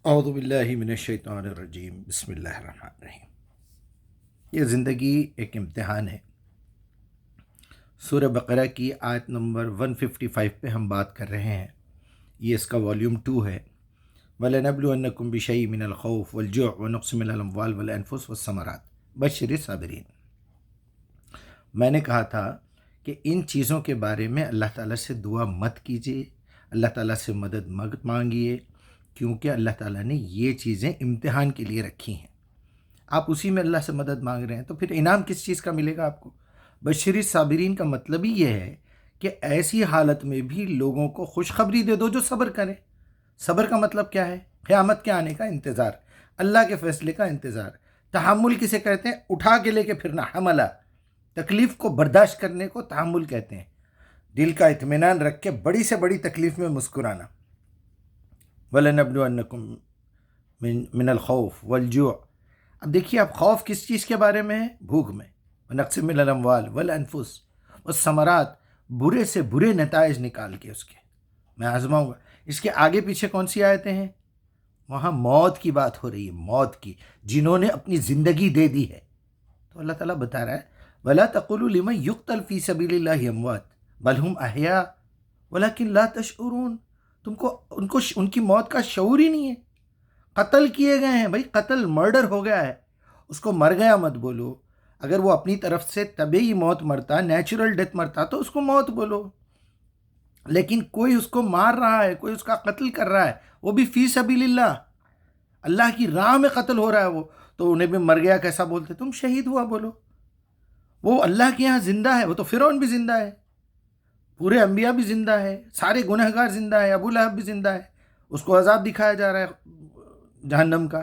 اعوذ باللہ من الشیطان الرجیم، بسم اللہ الرحمن الرحیم۔ یہ زندگی ایک امتحان ہے۔ سورہ بقرہ کی آیت نمبر 155 پہ ہم بات کر رہے ہیں۔ یہ اس کا والیوم 2 ہے۔ وَلَنَبْلُوَنَّكُمْ بِشَيْءٍ مِّنَ الْخَوْفِ وَالْجُوعِ وَنَقْصٍ مِّنَ الْأَمْوَالِ وَالْأَنفُسِ وَالثَّمَرَاتِ بَشِّرِ الصَّابِرِينَ۔ میں نے کہا تھا کہ ان چیزوں کے بارے میں اللہ تعالیٰ سے دعا مت کیجیے، اللہ تعالیٰ سے مدد مت مانگیے، کیونکہ اللہ تعالیٰ نے یہ چیزیں امتحان کے لیے رکھی ہیں۔ آپ اسی میں اللہ سے مدد مانگ رہے ہیں تو پھر انعام کس چیز کا ملے گا آپ کو؟ بشری صابرین کا مطلب ہی یہ ہے کہ ایسی حالت میں بھی لوگوں کو خوشخبری دے دو جو صبر کریں۔ صبر کا مطلب کیا ہے؟ قیامت کے آنے کا انتظار، اللہ کے فیصلے کا انتظار۔ تحمل کسے کہتے ہیں؟ اٹھا کے لے کے پھرنا، حملہ، تکلیف کو برداشت کرنے کو تحمل کہتے ہیں۔ دل کا اطمینان رکھ کے بڑی سے بڑی تکلیف میں مسکرانا۔ وَلَنَبْلُوَنَّكُمْ مِنَ الْخَوْفِ وَالْجُوعِ۔ اب دیکھیے، آپ خوف کس چیز کے بارے میں ہے؟ بھوک میں۔ وَنَقْصٍ مِّنَ الْأَمْوَالِ وَالْأَنفُسِ وَالثَّمَرَاتِ، برے سے برے نتائج نکال کے اس کے میں آزماؤں گا۔ اس کے آگے پیچھے کون سی آیتیں ہیں؟ وہاں موت کی بات ہو رہی ہے، موت کی، جنہوں نے اپنی زندگی دے دی ہے۔ تو اللہ تعالیٰ بتا رہا ہے وَلَا تَقُولُوا لِمَن يُقْتَلْ فِي سَبِيلِ اللَّهِ أَمْوَاتٌ بَلْ هُمْ أَحْيَاءٌ وَلَكِن لَا تَشْعُرُونَ۔ ان کی موت کا شعور ہی نہیں ہے۔ قتل کیے گئے ہیں، بھائی قتل، مرڈر ہو گیا ہے، اس کو مر گیا مت بولو۔ اگر وہ اپنی طرف سے طبعی موت مرتا، نیچرل ڈیتھ مرتا، تو اس کو موت بولو۔ لیکن کوئی اس کو مار رہا ہے، کوئی اس کا قتل کر رہا ہے، وہ بھی فی سبیل اللہ، اللہ کی راہ میں قتل ہو رہا ہے وہ، تو انہیں بھی مر گیا کیسا بولتے؟ تم شہید ہوا بولو۔ وہ اللہ کے یہاں زندہ ہے، وہ تو فرعون بھی زندہ ہے، پورے انبیاء بھی زندہ ہے، سارے گنہگار زندہ ہے، ابو لہب بھی زندہ ہے، اس کو عذاب دکھایا جا رہا ہے جہنم کا۔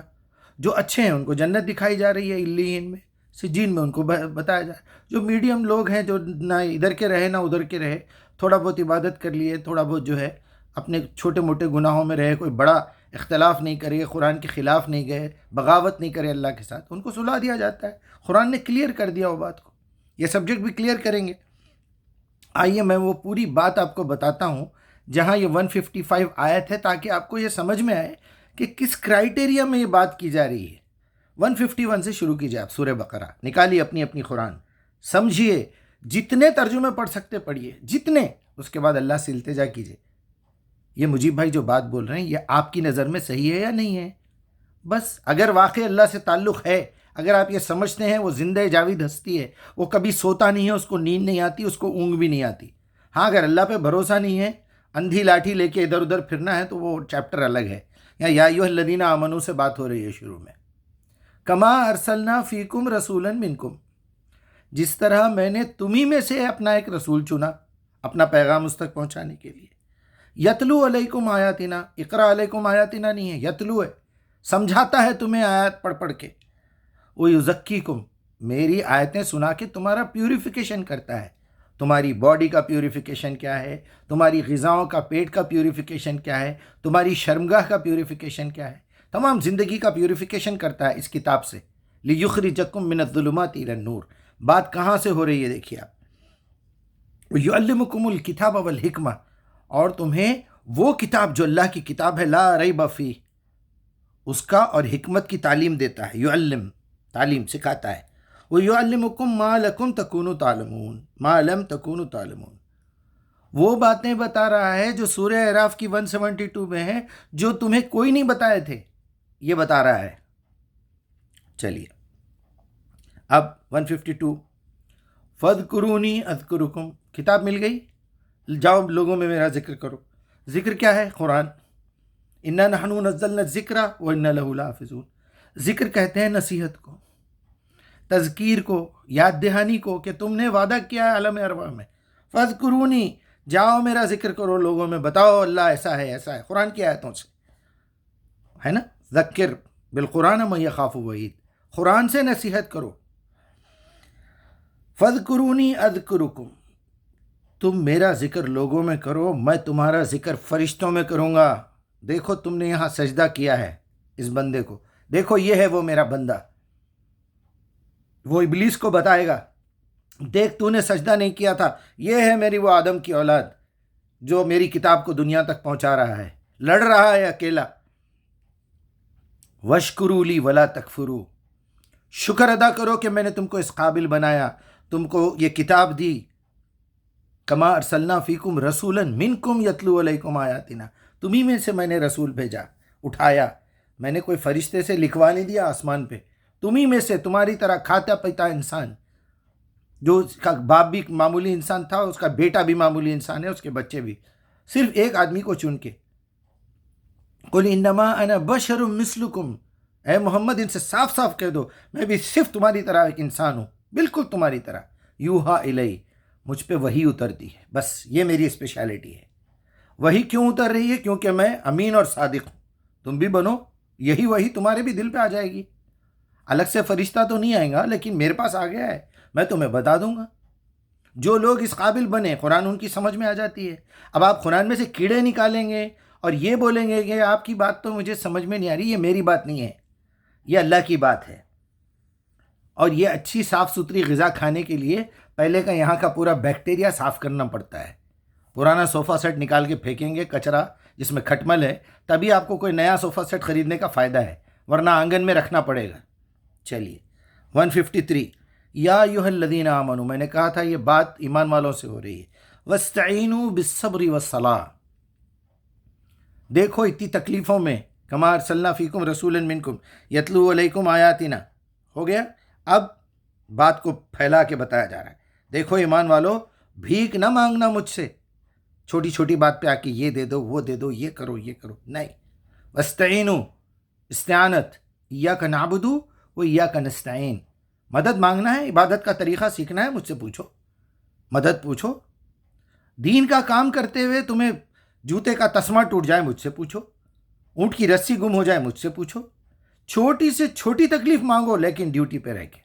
جو اچھے ہیں ان کو جنت دکھائی جا رہی ہے علیین میں، سجین میں ان کو بتایا جا رہا ہے۔ جو میڈیم لوگ ہیں، جو نہ ادھر کے رہے نہ ادھر کے رہے، تھوڑا بہت عبادت کر لیے، تھوڑا بہت جو ہے اپنے چھوٹے موٹے گناہوں میں رہے، کوئی بڑا اختلاف نہیں کرے، قرآن کے خلاف نہیں گئے، بغاوت نہیں کرے اللہ کے ساتھ، ان کو سلا دیا جاتا ہے۔ قرآن نے کلیئر کر دیا وہ بات کو، یہ سبجیکٹ بھی کلیئر کریں گے۔ آئیے میں وہ پوری بات آپ کو بتاتا ہوں جہاں یہ 155 آیت ہے، تاکہ آپ کو یہ سمجھ میں آئے کہ کس کرائٹیریا میں یہ بات کی جا رہی ہے۔ 151 سے شروع کیجئے آپ، سورہ بقرہ نکالیے اپنی قرآن، سمجھیے، جتنے ترجمے پڑھ سکتے پڑھیے، جتنے، اس کے بعد اللہ سے التجا کیجئے۔ یہ مجیب بھائی جو بات بول رہے ہیں، یہ آپ کی نظر میں صحیح ہے یا نہیں ہے؟ بس اگر واقعی اللہ سے تعلق ہے، اگر آپ یہ سمجھتے ہیں وہ زندہ جاوید ہستی ہے، وہ کبھی سوتا نہیں ہے، اس کو نیند نہیں آتی، اس کو اونگ بھی نہیں آتی۔ ہاں، اگر اللہ پہ بھروسہ نہیں ہے، اندھی لاٹھی لے کے ادھر ادھر پھرنا ہے، تو وہ چیپٹر الگ ہے۔ یا ایھا الذین آمنوا سے بات ہو رہی ہے شروع میں۔ کما ارسلنا فیکم رسولا منکم، جس طرح میں نے تمہیں میں سے اپنا ایک رسول چنا اپنا پیغام اس تک پہنچانے کے لیے۔ یتلو علیکم آیاتنا، اقرا علیکم آیاتنا نہیں ہے، یتلو ہے، سمجھاتا ہے تمہیں آیات پڑھ پڑھ کے۔ وَيُزَكِّيكُمْ، میری آیتیں سنا کے تمہارا پیوریفیکیشن کرتا ہے۔ تمہاری باڈی کا پیوریفیکیشن کیا ہے، تمہاری غذاؤں کا، پیٹ کا پیوریفیکیشن کیا ہے، تمہاری شرمگاہ کا پیوریفیکیشن کیا ہے، تمام زندگی کا پیوریفیکیشن کرتا ہے اس کتاب سے۔ لِيُخْرِجَكُم مِّنَ الظُّلُمَاتِ إِلَى النُّورِ، بات کہاں سے ہو رہی ہے دیکھیے آپ۔ وَيُعَلِّمُكُمُ الْكِتَابَ وَالْحِكْمَةَ، اور تمہیں وہ کتاب جو اللہ کی کتاب ہے، لا ریب فیہ، اس کا اور حکمت کی تعلیم دیتا ہے۔ یعلم، تعلیم سکھاتا ہے۔ وَيُعَلِّمُكُم مَّا لَكُمْ تَكُونُوا تَعْلَمُونَ مَا لَمْ تَكُونُوا تَعْلَمُونَ، وہ باتیں بتا رہا ہے جو سورہ اعراف کی 172 میں ہے، جو تمہیں کوئی نہیں بتائے تھے، یہ بتا رہا ہے۔ چلیے اب 152، فَاذْكُرُونِي أَذْكُرُكُمْ، کتاب مل گئی، جاؤ لوگوں میں میرا ذکر کرو۔ ذکر کیا ہے؟ قرآن۔ اِنَّا نَحْنُ نَزَّلْنَا الذِّكْرَ وَإِنَّا لَهُ لَحَافِظُونَ، ذکر کہتے ہیں نصیحت کو، تذکیر کو، یاد دہانی کو، کہ تم نے وعدہ کیا ہے عالم ارواح میں، فَاذْكُرُونِي، جاؤ میرا ذکر کرو لوگوں میں، بتاؤ اللہ ایسا ہے ایسا ہے، قرآن کی آیتوں سے، ہے نا؟ ذکر بالقرآن من یخاف وعید، قرآن سے نصیحت کرو۔ فَاذْكُرُونِي أَذْكُرُكُمْ، تم میرا ذکر لوگوں میں کرو، میں تمہارا ذکر فرشتوں میں کروں گا۔ دیکھو تم نے یہاں سجدہ کیا ہے اس بندے کو، دیکھو یہ ہے وہ میرا بندہ۔ وہ ابلیس کو بتائے گا، دیکھ تو نے سجدہ نہیں کیا تھا، یہ ہے میری وہ آدم کی اولاد جو میری کتاب کو دنیا تک پہنچا رہا ہے، لڑ رہا ہے اکیلا۔ وشکروا لی ولا تکفروا، شکر ادا کرو کہ میں نے تم کو اس قابل بنایا، تم کو یہ کتاب دی. کما ارسلنا فیکم رسولا منکم یتلو علیکم آیاتنا، تمہیں میں سے میں نے رسول بھیجا، اٹھایا. میں نے کوئی فرشتے سے لکھوا نہیں دیا آسمان پہ، تمہیں میں سے، تمہاری طرح کھاتا پیتا انسان، جو اس کا باپ بھی معمولی انسان تھا، اس کا بیٹا بھی معمولی انسان ہے، اس کے بچے بھی، صرف ایک آدمی کو چن کے. قل انما انا بشر مثلکم، اے محمد ان سے صاف صاف کہہ دو میں بھی صرف تمہاری طرح ایک انسان ہوں، بالکل تمہاری طرح. یوحا الی، مجھ پہ وحی اترتی ہے، بس یہ میری اسپیشلٹی ہے. وحی کیوں اتر رہی ہے؟ کیونکہ میں امین اور صادق ہوں. تم بھی بنو، یہی وحی تمہارے بھی دل پہ آ جائے گی. الگ سے فرشتہ تو نہیں آئے گا، لیکن میرے پاس آ گیا ہے، میں تمہیں بتا دوں گا. جو لوگ اس قابل بنے، قرآن ان کی سمجھ میں آ جاتی ہے. اب آپ قرآن میں سے کیڑے نکالیں گے اور یہ بولیں گے کہ آپ کی بات تو مجھے سمجھ میں نہیں آ رہی، یہ میری بات نہیں ہے، یہ اللہ کی بات ہے. اور یہ اچھی صاف ستھری غذا کھانے کے لیے پہلے کا یہاں کا پورا بیکٹیریا صاف کرنا پڑتا ہے. پرانا صوفہ سیٹ نکال کے پھینکیں گے کچرا جس میں کھٹمل ہے، تبھی آپ کو کوئی نیا صوفہ سیٹ خریدنے کا فائدہ ہے، ورنہ آنگن میں رکھنا پڑے گا. چلیے 153، یا ایھا الذین آمنوا، میں نے کہا تھا یہ بات ایمان والوں سے ہو رہی ہے. واستعینوا بالصبر والصلاۃ، دیکھو اتنی تکلیفوں میں، کما ارسلنا فیکم رسولا منکم یتلو علیکم آیاتنا، ہو گیا. اب بات کو پھیلا کے بتایا جا رہا ہے. دیکھو ایمان والو، بھیک نہ مانگنا مجھ سے، چھوٹی چھوٹی بات پہ آ کے یہ دے دو وہ دے دو، یہ کرو یہ کرو، نہیں. واستعینوا، استعانت، ایاک نعبد و ایاک نستعین، مدد مانگنا ہے، عبادت کا طریقہ سیکھنا ہے، مجھ سے پوچھو، مدد پوچھو. دین کا کام کرتے ہوئے تمہیں جوتے کا تسمہ ٹوٹ جائے، مجھ سے پوچھو. اونٹ کی رسی گم ہو جائے، مجھ سے پوچھو. چھوٹی سے چھوٹی تکلیف مانگو، لیکن ڈیوٹی پہ رہ کے.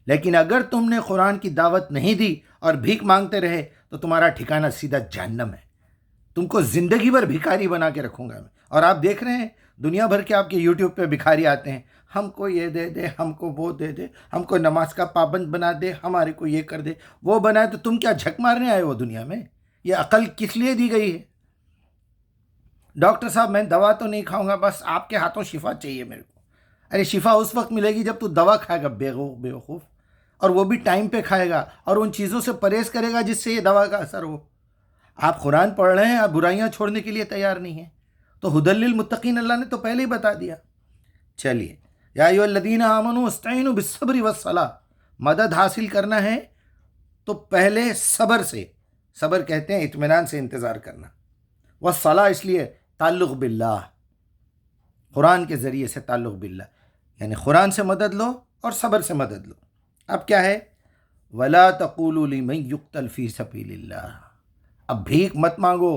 لیکن اگر تم نے قرآن کی دعوت نہیں دی اور بھیک مانگتے رہے تو تمہارا ٹھکانہ سیدھا جہنم ہے. تم کو زندگی بھر بھکاری بنا کے رکھوں گا میں. اور آپ دیکھ رہے ہیں دنیا بھر کے آپ کے یوٹیوب پہ بھکاری آتے ہیں، ہم کو یہ دے دے، ہم کو وہ دے دے، ہم کو نماز کا پابند بنا دے، ہمارے کو یہ کر دے وہ بنائے. تو تم کیا جھک مارنے آئے ہو دنیا میں؟ یہ عقل کس لیے دی گئی ہے؟ ڈاکٹر صاحب میں دوا تو نہیں کھاؤں گا، بس آپ کے ہاتھوں شفا چاہیے میرے کو. ارے شفا اس وقت ملے گی جب تو دوا کھائے گا بیوقوف، اور وہ بھی ٹائم پہ کھائے گا اور ان چیزوں سے پرہیز کرے گا جس سے یہ دوا کا اثر ہو. آپ قرآن پڑھ رہے ہیں، آپ برائیاں چھوڑنے کے لیے تیار نہیں ہیں، تو ھدی للمتقین اللہ نے تو پہلے ہی بتا دیا. چلیے، یا ایھا الذین آمنوا استعینوا بالصبر والصلاۃ، مدد حاصل کرنا ہے تو پہلے صبر سے، صبر کہتے ہیں اطمینان سے انتظار کرنا. والصلاۃ اس لیے تعلق باللہ، قرآن کے ذریعے سے تعلق باللہ، یعنی قرآن سے مدد لو اور صبر سے مدد لو. اب کیا ہے؟ وَلَا تَقُولُوا لِمَن يُقْتَلْ فِي سَبِيلِ اللَّهِ، اب بھیک مت مانگو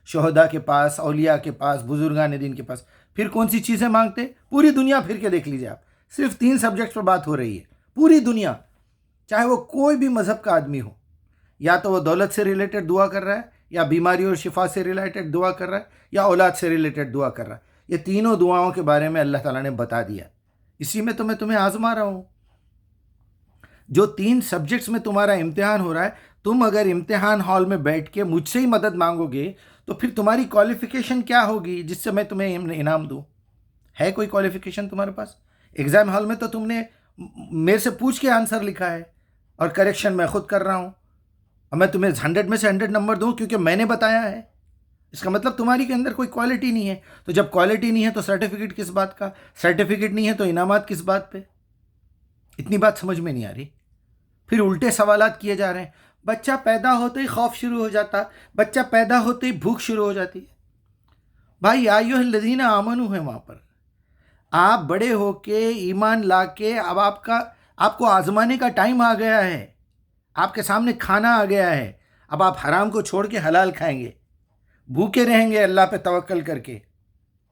شہداء کے پاس، اولیاء کے پاس، بزرگان دین کے پاس. پھر کون سی چیزیں مانگتے؟ پوری دنیا پھر کے دیکھ لیجیے آپ، صرف 3 سبجیکٹس پر بات ہو رہی ہے. پوری دنیا، چاہے وہ کوئی بھی مذہب کا آدمی ہو، یا تو وہ دولت سے ریلیٹڈ دعا کر رہا ہے، یا بیماری اور شفا سے ریلیٹڈ دعا کر رہا ہے، یا اولاد سے ریلیٹڈ دعا کر رہا ہے. یہ تینوں دعاؤں کے بارے میں اللہ تعالیٰ نے بتا دیا. اسی میں تو میں تمہیں آزما رہا ہوں. جو 3 سبجیکٹس میں تمہارا امتحان ہو رہا ہے، تم اگر امتحان ہال میں بیٹھ کے مجھ سے ہی مدد مانگو گے تو پھر تمہاری کوالیفیکیشن کیا ہوگی جس سے میں تمہیں انعام دوں؟ ہے کوئی کوالیفیکیشن تمہارے پاس؟ ایگزام ہال میں تو تم نے میرے سے پوچھ کے آنسر لکھا ہے، اور کریکشن میں خود کر رہا ہوں، اور میں تمہیں 100 میں سے 100 نمبر دوں کیونکہ میں نے بتایا ہے. اس کا مطلب تمہاری کے اندر کوئی کوالٹی نہیں ہے. تو جب کوالٹی نہیں ہے تو سرٹیفکیٹ کس بات کا؟ سرٹیفکیٹ نہیں ہے تو انعامات کس بات پہ؟ اتنی بات سمجھ میں نہیں آ رہی. پھر الٹے سوالات کیے جا رہے ہیں. بچہ پیدا ہوتے ہی خوف شروع ہو جاتا، بچہ پیدا ہوتے ہی بھوک شروع ہو جاتی ہے. بھائی یا ایھا الذین آمنوا ہے وہاں پر. آپ بڑے ہو کے ایمان لا کے اب آپ کو آزمانے کا ٹائم آ گیا ہے. آپ کے سامنے کھانا آ گیا ہے. اب آپ حرام کو چھوڑ کے حلال کھائیں گے، بھوکے رہیں گے اللہ پہ توکل کر کے،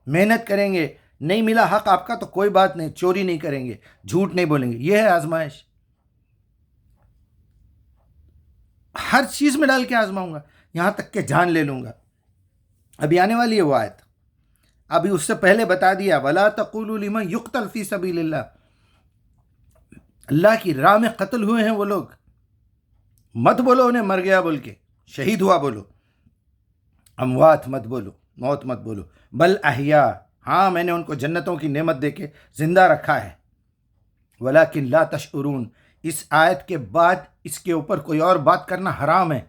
محنت کریں گے. نہیں ملا حق آپ کا تو کوئی بات نہیں، چوری نہیں کریں گے، جھوٹ نہیں بولیں گے. یہ ہے آزمائش. ہر چیز میں ڈال کے آزماؤں گا، یہاں تک کہ جان لے لوں گا. ابھی آنے والی ہے وہ آیت. ابھی اس سے پہلے بتا دیا وَلَا تَقُولُوا لِمَن يُقْتَلْ فِي سَبِيلِ اللَّهِ، اللہ کی راہ میں قتل ہوئے ہیں وہ لوگ، مت بولو انہیں مر گیا بول کے، شہید ہوا بولو. اموات مت بولو، موت مت بولو. بل احیاء، ہاں میں نے ان کو جنتوں کی نعمت دے کے زندہ رکھا ہے. ولیکن لا تشعرون، اس آیت کے بعد اس کے اوپر کوئی اور بات کرنا حرام ہے.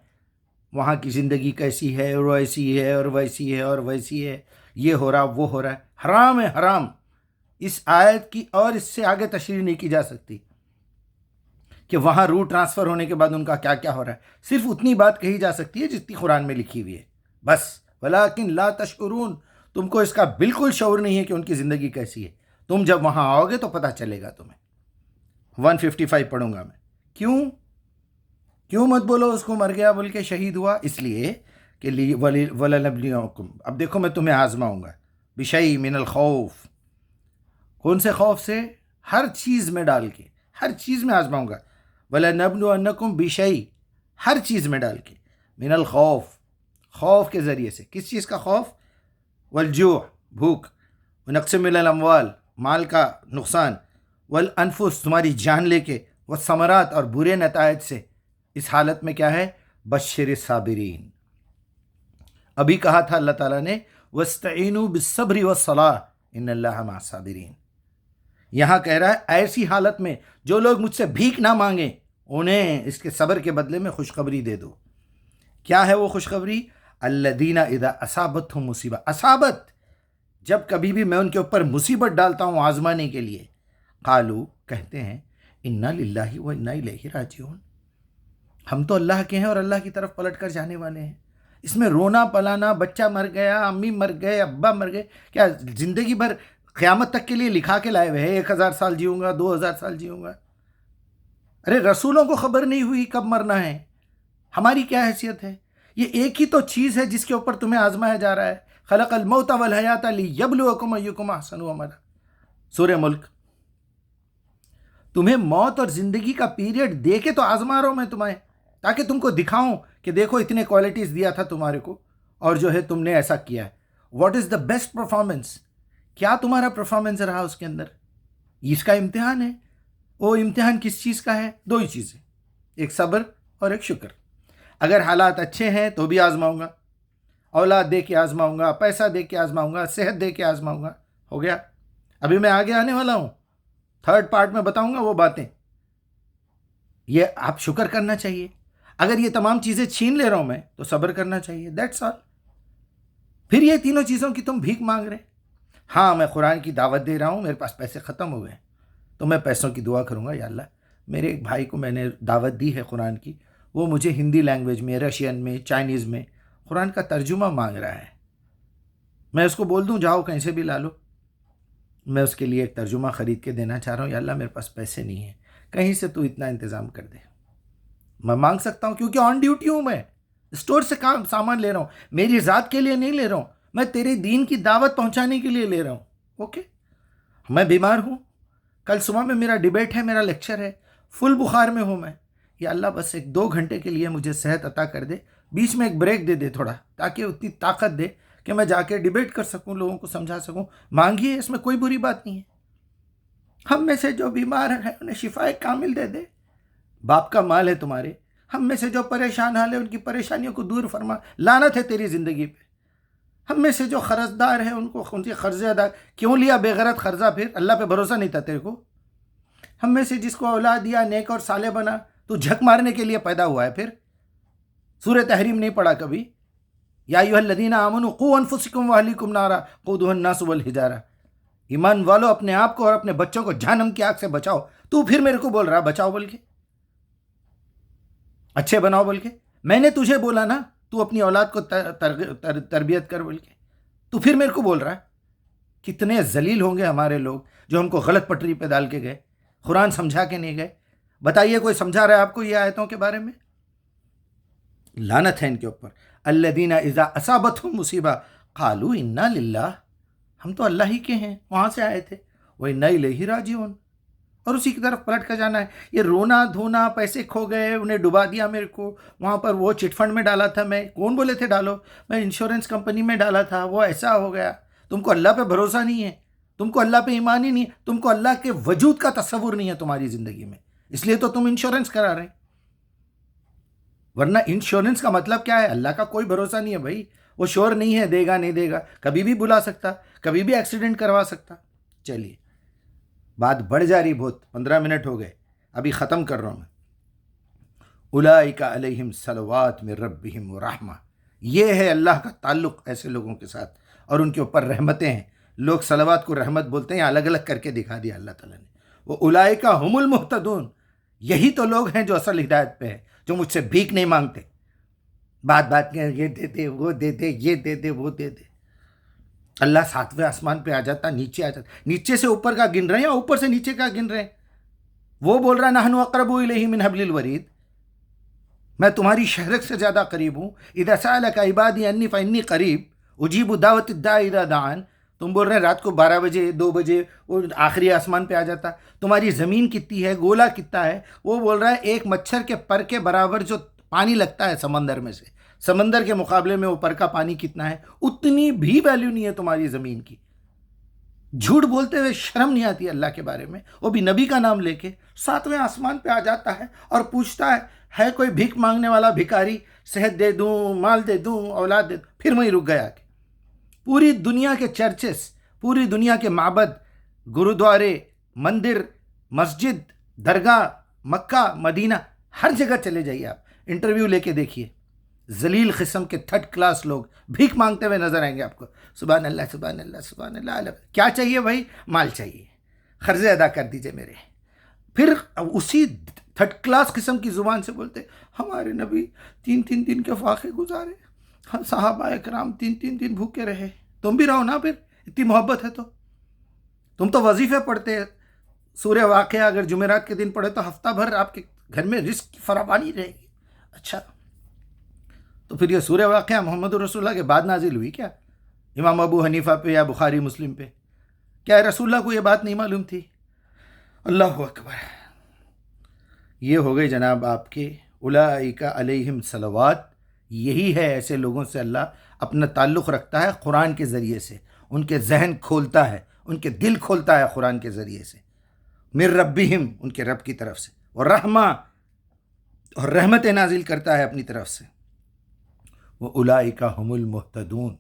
وہاں کی زندگی کیسی ہے اور ویسی ہے اور ویسی ہے اور ویسی ہے، یہ ہو رہا وہ ہو رہا ہے، حرام ہے حرام. اس آیت کی اور اس سے آگے تشریح نہیں کی جا سکتی کہ وہاں روح ٹرانسفر ہونے کے بعد ان کا کیا کیا ہو رہا ہے. صرف اتنی بات کہی جا سکتی ہے جتنی قرآن میں لکھی ہوئی ہے بس. ولیکن لا تشعرون، تم کو اس کا بالکل شعور نہیں ہے کہ ان کی زندگی کیسی ہے. تم جب وہاں آؤ گے تو پتہ چلے گا تمہیں. 155 پڑھوں گا میں. کیوں مت بولو اس کو مر گیا بول کے شہید ہوا؟ اس لیے کہ وَلَنَبْلِوَنَّكُمْ، اب دیکھو میں تمہیں آزماؤں گا. بِشَيْءٍ مِّنَ الْخَوْفِ، کون سے خوف سے؟ ہر چیز میں ڈال کے، ہر چیز میں آزماؤں گا. وَلَنَبْلُوَنَّكُمْ بِشَيْءٍ، ہر چیز میں ڈال کے. من الخوف، خوف کے ذریعے سے. کس چیز کا خوف؟ والجوع، بھوک. ونقص من الاموال، مال کا نقصان. والانفس، تمہاری جان لے کے. والثمرات، اور برے نتائج سے. اس حالت میں کیا ہے؟ بشر الصابرین. ابھی کہا تھا اللہ تعالیٰ نے وَاسْتَعِينُوا بِالصَّبْرِ وَالصَّلَاةِ إِنَّ اللَّهَ مَعَ الصَّابِرِينَ. یہاں کہہ رہا ہے ایسی حالت میں جو لوگ مجھ سے بھیک نہ مانگیں انہیں اس کے صبر کے بدلے میں خوشخبری دے دو. کیا ہے وہ خوشخبری؟ الذین اذا اصابتہم مصیبہ، اصابت، جب کبھی بھی میں ان کے اوپر مصیبت ڈالتا ہوں آزمانے کے لیے، قالو، کہتے ہیں، انا للہ و انا الیہ راجعون، ہم تو اللہ کے ہیں اور اللہ کی طرف پلٹ کر جانے والے ہیں. اس میں رونا پلانا، بچہ مر گیا، امی مر گئے، ابا مر گئے، کیا زندگی بھر قیامت تک کے لیے لکھا کے لائے ہوئے ہیں 1000 سال جیوں گا، 2000 سال جیوں گا؟ ارے رسولوں کو خبر نہیں ہوئی کب مرنا ہے، ہماری کیا حیثیت ہے؟ یہ ایک ہی تو چیز ہے جس کے اوپر تمہیں آزمایا جا رہا ہے. خلق الموت والحیات لیبلوکم ایکم احسن عملا، سورہ ملک. تمہیں موت اور زندگی کا پیریڈ دے کے تو آزما رہا ہوں میں تمہیں، تاکہ تم کو دکھاؤں کہ دیکھو اتنے کوالٹیز دیا تھا تمہارے کو اور جو ہے تم نے ایسا کیا ہے. What is the best performance? کیا تمہارا پرفارمنس رہا اس کے اندر؟ اس کا امتحان ہے. وہ امتحان کس چیز کا ہے؟ دو ہی چیزیں، ایک صبر اور ایک شکر. اگر حالات اچھے ہیں تو بھی آزماؤں گا، اولاد دے کے آزماؤں گا، پیسہ دے کے آزماؤں گا، صحت دے کے آزماؤں گا. ہو گیا. ابھی میں آگے آنے والا ہوں، تھرڈ پارٹ میں بتاؤں گا وہ باتیں. یہ آپ شکر کرنا چاہیے. اگر یہ تمام چیزیں چھین لے رہا ہوں میں تو صبر کرنا چاہیے. That's all. پھر یہ تینوں چیزوں کی تم بھیک مانگ رہے. ہاں میں قرآن کی دعوت دے رہا ہوں، میرے پاس پیسے ختم ہو گئے تو میں پیسوں کی دعا کروں گا، یا اللہ میرے ایک بھائی کو میں نے دعوت دی ہے قرآن کی، وہ مجھے ہندی لینگویج میں، رشین میں، چائنیز میں قرآن کا ترجمہ مانگ رہا ہے. میں اس کو بول دوں جاؤ کہیں سے بھی لا لو؟ میں اس کے لیے ایک ترجمہ خرید کے دینا چاہ رہا ہوں. یا اللہ میرے پاس پیسے نہیں ہیں، کہیں سے تو اتنا انتظام کر دے. میں مانگ سکتا ہوں کیونکہ آن ڈیوٹی ہوں، میں اسٹور سے سامان لے رہا ہوں، میری ذات کے لیے نہیں لے رہا ہوں، میں تیرے دین کی دعوت پہنچانے کے لیے لے رہا ہوں. اوکے. میں بیمار ہوں، کل صبح میں میرا ڈیبیٹ ہے، میرا لیکچر ہے، فل بخار میں ہوں میں. یا اللہ بس 1-2 گھنٹے کے لیے مجھے صحت عطا کر دے، بیچ میں ایک بریک دے دے تھوڑا، تاکہ اتنی طاقت دے کہ میں جا کے ڈیبیٹ کر سکوں، لوگوں کو سمجھا سکوں. مانگیے، اس میں کوئی بری بات نہیں ہے. ہم میں سے جو بیمار ہیں انہیں شفائے کامل دے دے. باپ کا مال ہے تمہارے. ہم میں سے جو پریشان حال ہے ان کی پریشانیوں کو دور فرما. لعنت ہے تیری زندگی پہ. ہم میں سے جو قرض دار ہیں ان کو ان کے قرضے ادا. کیوں لیا بے غرض قرضہ؟ پھر اللہ پہ بھروسہ نہیں تھا تیرے کو؟ ہم میں سے جس کو اولاد دیا نیک اور صالح بنا، تو جھک مارنے کے لیے پیدا ہوا ہے. پھر سورہ تحریم نہیں پڑھا کبھی؟ یا ایھا الذین آمنوا قوا انفسکم واہلیکم نارا قودھا الناس والحجارہ، ایمان والو اپنے آپ کو اور اپنے بچوں کو جہنم کی آگ سے بچاؤ. تو پھر میرے کو بول رہا بچاؤ بول کے، اچھے بناؤ بول کے. میں نے تجھے بولا نا تو اپنی اولاد کو تربیت کر بول کے، تو پھر میرے کو بول رہا ہے. کتنے ذلیل ہوں گے ہمارے لوگ جو ہم کو غلط پٹری پہ ڈال کے گئے، قرآن سمجھا کے نہیں گئے. بتائیے کوئی سمجھا رہا ہے آپ کو یہ آیتوں کے بارے میں؟ لعنت ہے ان کے اوپر. الذین اذا اصابتہم مصیبہ قالوا انا للہ، ہم تو اللہ ہی کے ہیں، وہاں سے آئے تھے. وانا الیہ راجعون، اور اسی کی طرف پلٹ کر جانا ہے. یہ رونا دھونا، پیسے کھو گئے، انہیں ڈبا دیا میرے کو، وہاں پر وہ چٹ فنڈ میں ڈالا تھا میں، کون بولے تھے ڈالو؟ میں انشورنس کمپنی میں ڈالا تھا، وہ ایسا ہو گیا. تم کو اللہ پہ بھروسہ نہیں ہے، تم کو اللہ پہ ایمان ہی نہیں ہے، تم کو اللہ کے وجود کا تصور نہیں ہے تمہاری زندگی میں، اس لیے تو تم انشورنس کرا رہے. ورنہ انشورنس کا مطلب کیا ہے؟ اللہ کا کوئی بھروسہ نہیں ہے بھائی. وہ شور نہیں ہے دے گا نہیں دے گا، کبھی بھی بلا سکتا، کبھی بھی ایکسیڈنٹ کروا سکتا. چلیے بات بڑھ جا رہی بہت، 15 منٹ ہو گئے، ابھی ختم کر رہا ہوں میں. اولئک علیہم صلوات من ربہم ورحمہ، یہ ہے اللہ کا تعلق ایسے لوگوں کے ساتھ، اور ان کے اوپر رحمتیں ہیں. لوگ صلوات کو رحمت بولتے ہیں، الگ الگ کر کے دکھا دیا اللہ تعالیٰ نے. وہ اولئک ہم المہتدون، یہی تو لوگ ہیں جو اصل ہدایت پہ ہیں، جو مجھ سے بھیک نہیں مانگتے، بات بات میں یہ دے دے وہ دے دے یہ دے دے وہ دے دے. اللہ 7ویں آسمان پہ آ جاتا، نیچے آ جاتا، نیچے سے اوپر کا گن رہے ہیں یا اوپر سے نیچے کا گن رہے ہیں؟ وہ بول رہا نحن اقرب الیہ من حبل الورید، میں تمہاری شہرت سے زیادہ قریب ہوں. اذا سألک عبادی انی فانی قریب اجیب دعوت الداعی اذا دعان. تم بول رہے ہیں رات کو 12 بجے 2 بجے وہ آخری آسمان پہ آ جاتا. تمہاری زمین کتنی ہے، گولا کتنا ہے؟ وہ بول رہا ہے ایک مچھر کے پر کے برابر جو پانی لگتا ہے سمندر میں سے، سمندر کے مقابلے میں وہ پر کا پانی کتنا ہے، اتنی بھی ویلیو نہیں ہے تمہاری زمین کی. جھوٹ بولتے ہوئے شرم نہیں آتی اللہ کے بارے میں؟ وہ بھی نبی کا نام لے کے 7ویں آسمان پہ آ جاتا ہے اور پوچھتا ہے کوئی بھیک مانگنے والا بھکاری، صحت دے دوں، مال دے دوں، اولاد دے دوں. پھر وہیں رک گیا کہ پوری دنیا کے چرچز، پوری دنیا کے معبد، گرودوارے، مندر، مسجد، درگاہ، مکہ، مدینہ، ہر جگہ چلے جائیے آپ، انٹرویو لے کے دیکھیے، ذلیل قسم کے 3rd کلاس لوگ بھیک مانگتے ہوئے نظر آئیں گے آپ کو. سبحان اللہ سبحان اللہ سبحان اللہ. کیا چاہیے بھائی؟ مال چاہیے، قرضے ادا کر دیجئے میرے. پھر اسی 3rd کلاس قسم کی زبان سے بولتے ہمارے نبی 3 دن کے فاقے گزارے، صحابہ کرام 3 دن بھوکے رہے. تم بھی رہو نا، پھر اتنی محبت ہے تو. تم تو وظیفے پڑھتے، سورہ واقعہ اگر جمعرات کے دن پڑھے تو ہفتہ بھر آپ کے گھر میں رزق کی فراوانی رہے گی. اچھا تو پھر یہ سورہ واقعہ محمد رسول اللہ کے بعد نازل ہوئی کیا؟ امام ابو حنیفہ پہ یا بخاری مسلم پہ؟ کیا رسول اللہ کو یہ بات نہیں معلوم تھی؟ اللہ اکبر. یہ ہو گئے جناب آپ کے اولئک علیہم صلوات. یہی ہے ایسے لوگوں سے اللہ اپنا تعلق رکھتا ہے قرآن کے ذریعے سے، ان کے ذہن کھولتا ہے، ان کے دل کھولتا ہے قرآن کے ذریعے سے. من ربہم، ان کے رب کی طرف سے، اور رحمہ، اور رحمت نازل کرتا ہے اپنی طرف سے. وہ اولئک ہم المہتدون،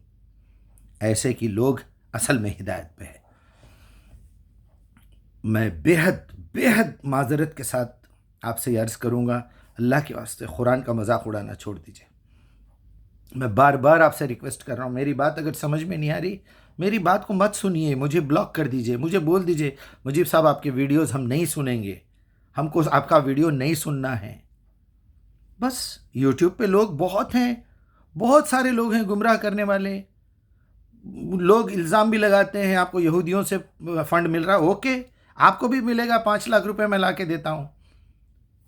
ایسے کی لوگ اصل میں ہدایت پہ ہے. میں بے حد معذرت کے ساتھ آپ سے عرض کروں گا، اللہ کے واسطے قرآن کا مذاق اڑانا چھوڑ دیجئے. میں بار بار آپ سے ریکویسٹ کر رہا ہوں، میری بات اگر سمجھ میں نہیں آ رہی، میری بات کو مت سنیے، مجھے بلاک کر دیجئے، مجھے بول دیجئے مجیب صاحب آپ کے ویڈیوز ہم نہیں سنیں گے، ہم کو آپ کا ویڈیو نہیں سننا ہے. بس یوٹیوب پہ لوگ بہت ہیں، بہت سارے لوگ ہیں گمراہ کرنے والے. لوگ الزام بھی لگاتے ہیں آپ کو یہودیوں سے فنڈ مل رہا ہے. اوکے، آپ کو بھی ملے گا، 5 لاکھ روپے میں لا کے دیتا ہوں.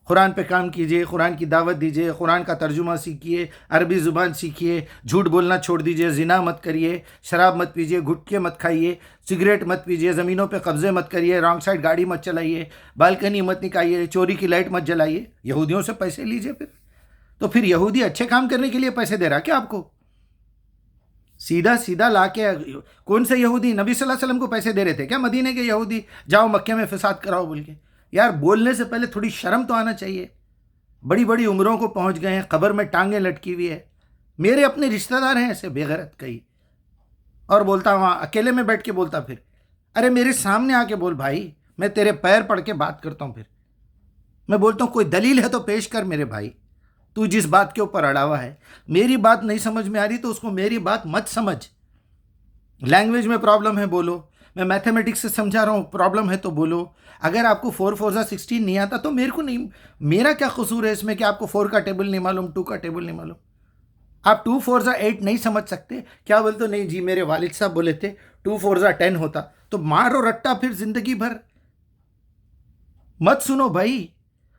قرآن پہ کام کیجئے، قرآن کی دعوت دیجئے، قرآن کا ترجمہ سیکھیے، عربی زبان سیکھیے، جھوٹ بولنا چھوڑ دیجئے، زنا مت کریے، شراب مت پیجئے، گٹکے مت کھائیے، سگریٹ مت پیجئے، زمینوں پہ قبضے مت کریے، رانگ سائڈ گاڑی مت چلائیے، بالکنی مت نکائیے، چوری کی لائٹ مت جلائیے. یہودیوں سے پیسے لیجئے. پھر یہودی اچھے کام کرنے کے لیے پیسے دے رہا کیا آپ کو؟ سیدھا لا کے، کون سے یہودی نبی صلی اللہ علیہ وسلم کو پیسے دے رہے تھے کیا؟ مدینے کے یہودی جاؤ مکے میں فساد کراؤ بول کے. یار بولنے سے پہلے تھوڑی شرم تو آنا چاہیے. بڑی بڑی عمروں کو پہنچ گئے ہیں، قبر میں ٹانگیں لٹکی ہوئی ہے. میرے اپنے رشتہ دار ہیں ایسے بے غیرت کئی، اور بولتا وہاں اکیلے میں بیٹھ کے بولتا. پھر ارے میرے سامنے آ کے بول بھائی، میں تیرے پیر پڑھ کے بات کرتا ہوں. پھر میں بولتا ہوں کوئی دلیل ہے تو پیش کر میرے بھائی. تو جس بات کے اوپر اڑا ہوا ہے، میری بات نہیں سمجھ میں آ رہی تو اس کو میری بات مت سمجھ. لینگویج میں پرابلم ہے بولو، میں میتھمیٹکس سے سمجھا رہا ہوں پرابلم ہے تو بولو. اگر آپ کو 4 4 16 نہیں آتا تو میرے کو نہیں، میرا کیا قصور ہے اس میں کہ آپ کو 4 کا ٹیبل نہیں معلوم، 2 کا ٹیبل نہیں معلوم. آپ 2 4 8 نہیں سمجھ سکتے کیا بولتے؟ نہیں جی میرے والد صاحب بولے تھے 2 4 10 ہوتا. تو مارو رٹا پھر زندگی بھر. مت سنو بھائی.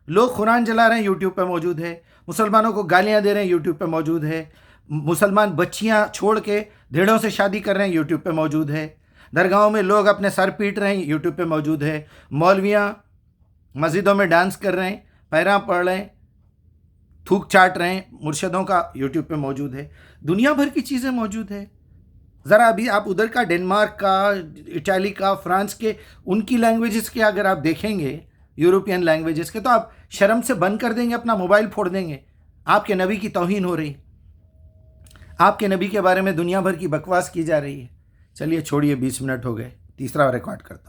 لوگ قرآن جلا رہے ہیں، یوٹیوب پہ موجود ہے. مسلمانوں کو گالیاں دے رہے ہیں، یوٹیوب پہ موجود ہے. مسلمان بچیاں چھوڑ کے بھیڑوں سے شادی کر رہے ہیں، یوٹیوب پہ موجود ہے. درگاہوں میں لوگ اپنے سر پیٹ رہے ہیں، یوٹیوب پہ موجود ہے. مولویاں مسجدوں میں ڈانس کر رہے ہیں، پیراں پڑھ رہے ہیں، تھوک چاٹ رہے ہیں، مرشدوں کا یوٹیوب پہ موجود ہے. دنیا بھر کی چیزیں موجود ہے. ذرا ابھی آپ ادھر کا ڈنمارک کا، اٹالی کا، فرانس کے، ان کی لینگویجز کے اگر آپ دیکھیں گے، یورپین لینگویجز کے، تو آپ شرم سے بند کر دیں گے، اپنا موبائل پھوڑ دیں گے. آپ کے نبی کی توہین ہو رہی. آپ کے نبی کے بارے میں دنیا بھر کی بکواس کی جا رہی ہے. چلیے چھوڑیے، 20 منٹ ہو گئے، تیسرا ریکارڈ کرتا ہوں.